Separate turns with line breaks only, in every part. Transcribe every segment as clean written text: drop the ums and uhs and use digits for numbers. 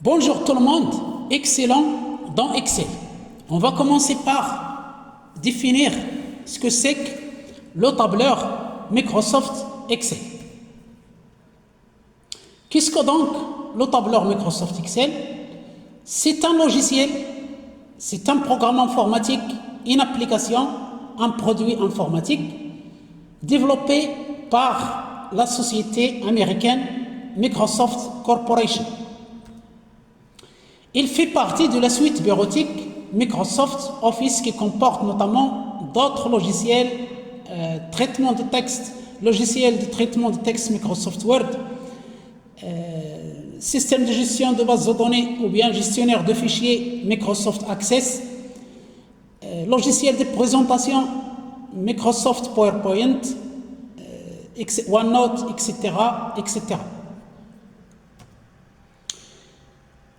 Bonjour tout le monde, excellent dans Excel. On va commencer par définir ce que c'est que le tableur Microsoft Excel. Qu'est-ce que donc le tableur Microsoft Excel? C'est un logiciel, c'est un programme informatique, une application, un produit informatique développé par la société américaine Microsoft Corporation. Il fait partie de la suite bureautique Microsoft Office qui comporte notamment d'autres logiciels, traitement de texte, logiciel de traitement de texte Microsoft Word, système de gestion de bases de données ou bien gestionnaire de fichiers Microsoft Access, logiciel de présentation Microsoft PowerPoint, OneNote, etc., etc.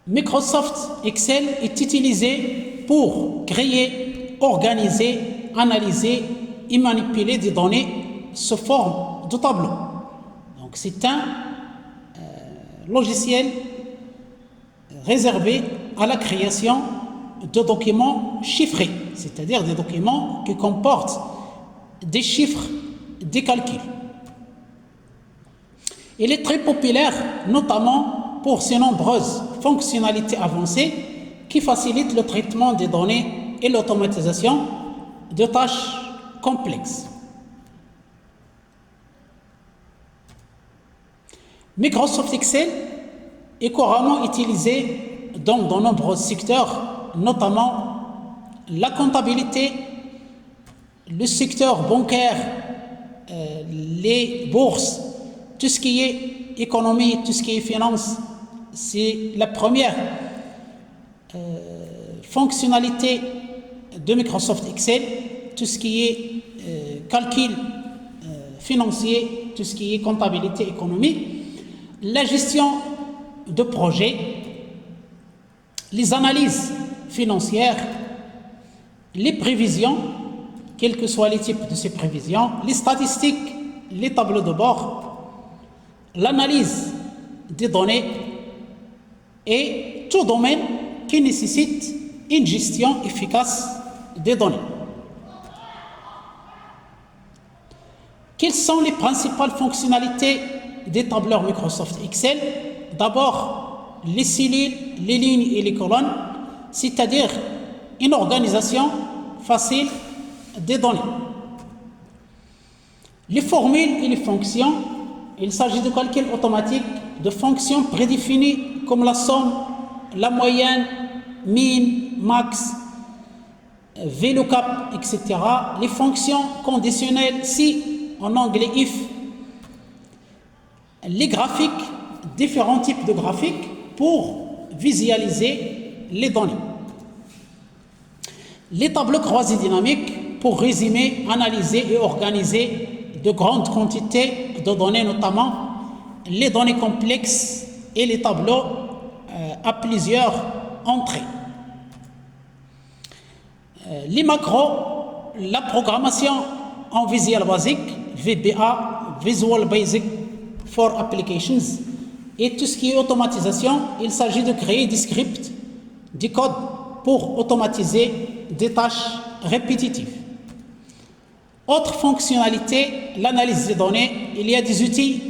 Microsoft Excel est utilisé pour créer, organiser, analyser et manipuler des données sous forme de tableau. Donc c'est un logiciel réservé à la création de documents chiffrés, c'est-à-dire des documents qui comportent des chiffres, des calculs. Il est très populaire, notamment pour ses nombreuses fonctionnalités avancées qui facilitent le traitement des données et l'automatisation de tâches complexes. Microsoft Excel est couramment utilisé dans de nombreux secteurs, notamment la comptabilité, le secteur bancaire, les bourses, tout ce qui est économie, tout ce qui est finance. C'est la première fonctionnalité de Microsoft Excel, tout ce qui est calcul financier, tout ce qui est comptabilité, économie, la gestion de projets, les analyses financières, les prévisions, quels que soient les types de ces prévisions, les statistiques, les tableaux de bord, l'analyse des données et tout domaine qui nécessite une gestion efficace des données. Quelles sont les principales fonctionnalités des tableurs Microsoft Excel? D'abord, les cellules, les lignes et les colonnes, c'est-à-dire une organisation facile des données. Les formules et les fonctions, il s'agit de calcul automatique de fonctions prédéfinies comme la somme, la moyenne, min, max, VLOOKUP, etc. Les fonctions conditionnelles si, en anglais if. Les graphiques, différents types de graphiques pour visualiser les données. Les tableaux croisés dynamiques pour résumer, analyser et organiser de grandes quantités de données, notamment les données complexes et les tableaux à plusieurs entrées. Les macros, la programmation en Visual Basic, VBA, Visual Basic for Applications, et tout ce qui est automatisation, il s'agit de créer des scripts, des codes pour automatiser des tâches répétitives. Autre fonctionnalité, l'analyse des données. Il y a des outils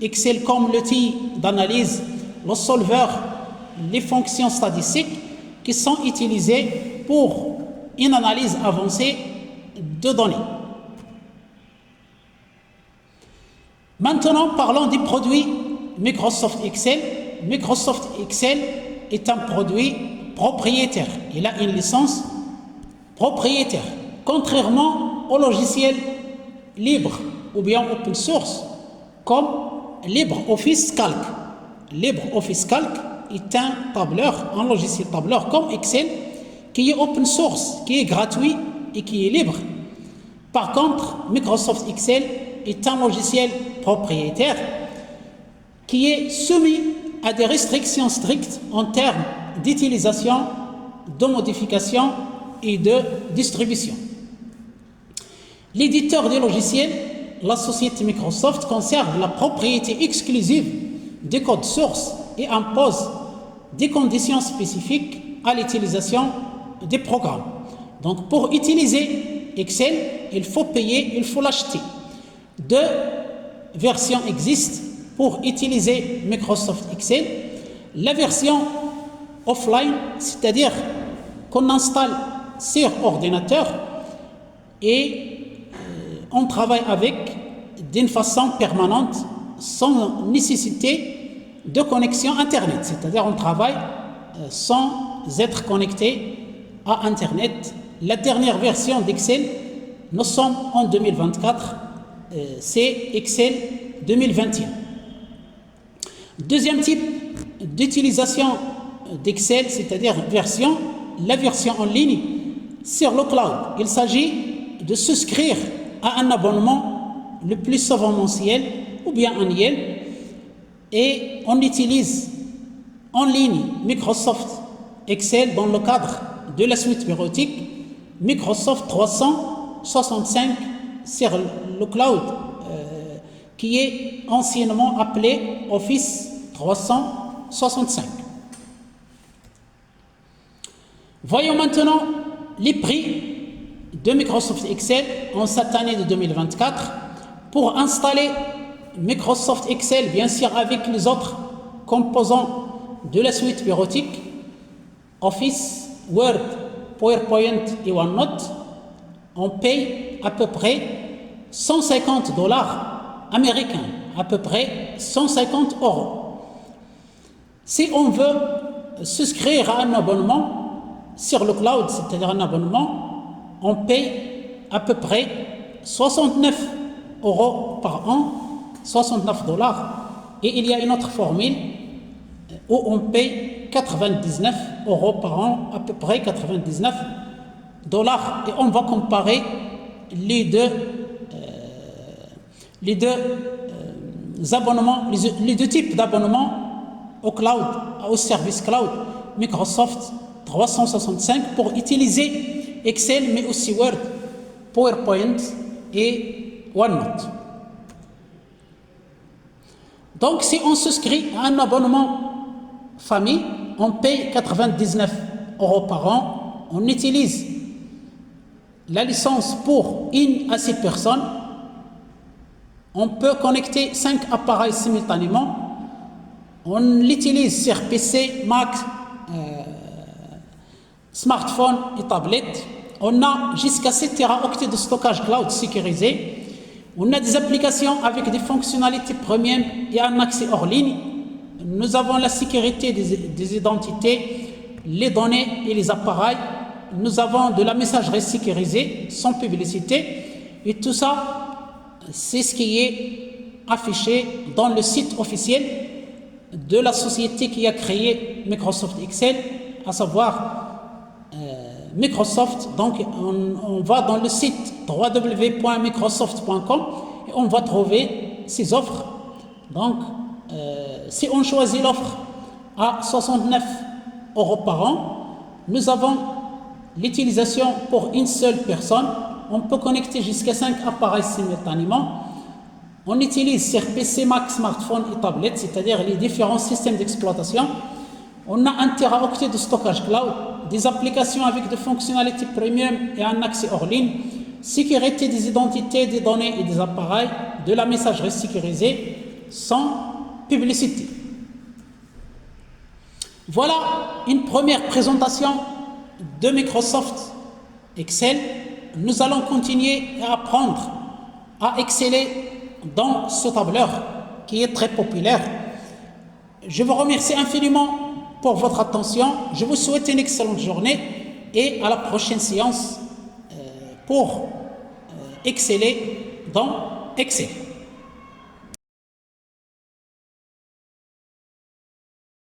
Excel comme l'outil d'analyse, le solver, les fonctions statistiques qui sont utilisées pour une analyse avancée de données. Maintenant, parlons des produits Microsoft Excel. Microsoft Excel est un produit propriétaire. Il a une licence propriétaire. Contrairement aux logiciels libres ou bien open source comme LibreOffice Calc. LibreOffice Calc est un tableur, un logiciel tableur comme Excel qui est open source, qui est gratuit et qui est libre. Par contre, Microsoft Excel est un logiciel propriétaire qui est soumis à des restrictions strictes en termes d'utilisation, de modification et de distribution. L'éditeur des logiciels, la société Microsoft, conserve la propriété exclusive des codes sources et impose des conditions spécifiques à l'utilisation des programmes. Donc, pour utiliser Excel, il faut payer, il faut l'acheter. Deux versions existent pour utiliser Microsoft Excel. La version offline, c'est-à-dire qu'on installe sur ordinateur et on travaille avec d'une façon permanente sans nécessité de connexion Internet, c'est-à-dire on travaille sans être connecté à Internet. La dernière version d'Excel, nous sommes en 2024, c'est Excel 2021. Deuxième type d'utilisation d'Excel, c'est-à-dire la version en ligne sur le cloud. Il s'agit de souscrire à un abonnement le plus souvent mensuel ou bien annuel et on utilise en ligne Microsoft Excel dans le cadre de la suite bureautique Microsoft 365 sur le cloud qui est anciennement appelé Office 365. Voyons maintenant les prix de Microsoft Excel en cette année de 2024. Pour installer Microsoft Excel, bien sûr avec les autres composants de la suite bureautique, Office, Word, PowerPoint et OneNote, on paye à peu près $150 américains, à peu près 150 €. Si on veut souscrire à un abonnement sur le cloud, c'est-à-dire un abonnement, on paye à peu près 69 € par an, 69 $. Et il y a une autre formule où on paye 99 € par an, à peu près 99 $. Et on va comparer les deux abonnements, les deux types d'abonnements au cloud, au service cloud Microsoft 365 pour utiliser Excel, mais aussi Word, PowerPoint et OneNote. Donc, si on souscrit à un abonnement famille, on paye 99 € par an. On utilise la licence pour une à 6 personnes. On peut connecter 5 appareils simultanément. On l'utilise sur PC, Mac, smartphone et tablette. On a jusqu'à 7 Teraoctets de stockage cloud sécurisé. On a des applications avec des fonctionnalités premium et un accès hors ligne. Nous avons la sécurité des identités, les données et les appareils. Nous avons de la messagerie sécurisée sans publicité. Et tout ça, c'est ce qui est affiché dans le site officiel de la société qui a créé Microsoft Excel, à savoir Microsoft. Donc on va dans le site www.microsoft.com et on va trouver ces offres. Donc si on choisit l'offre à 69 € par an, nous avons l'utilisation pour une seule personne. On peut connecter jusqu'à 5 appareils simultanément. On utilise sur PC, Mac, smartphone et tablette, c'est-à-dire les différents systèmes d'exploitation. On a 1 Teraoctet de stockage cloud, des applications avec des fonctionnalités premium et un accès hors ligne, sécurité des identités, des données et des appareils, de la messagerie sécurisée sans publicité. Voilà une première présentation de Microsoft Excel. Nous allons continuer à apprendre à exceller dans ce tableur qui est très populaire. Je vous remercie infiniment pour votre attention. Je vous souhaite une excellente journée et à la prochaine séance pour exceller dans Excel.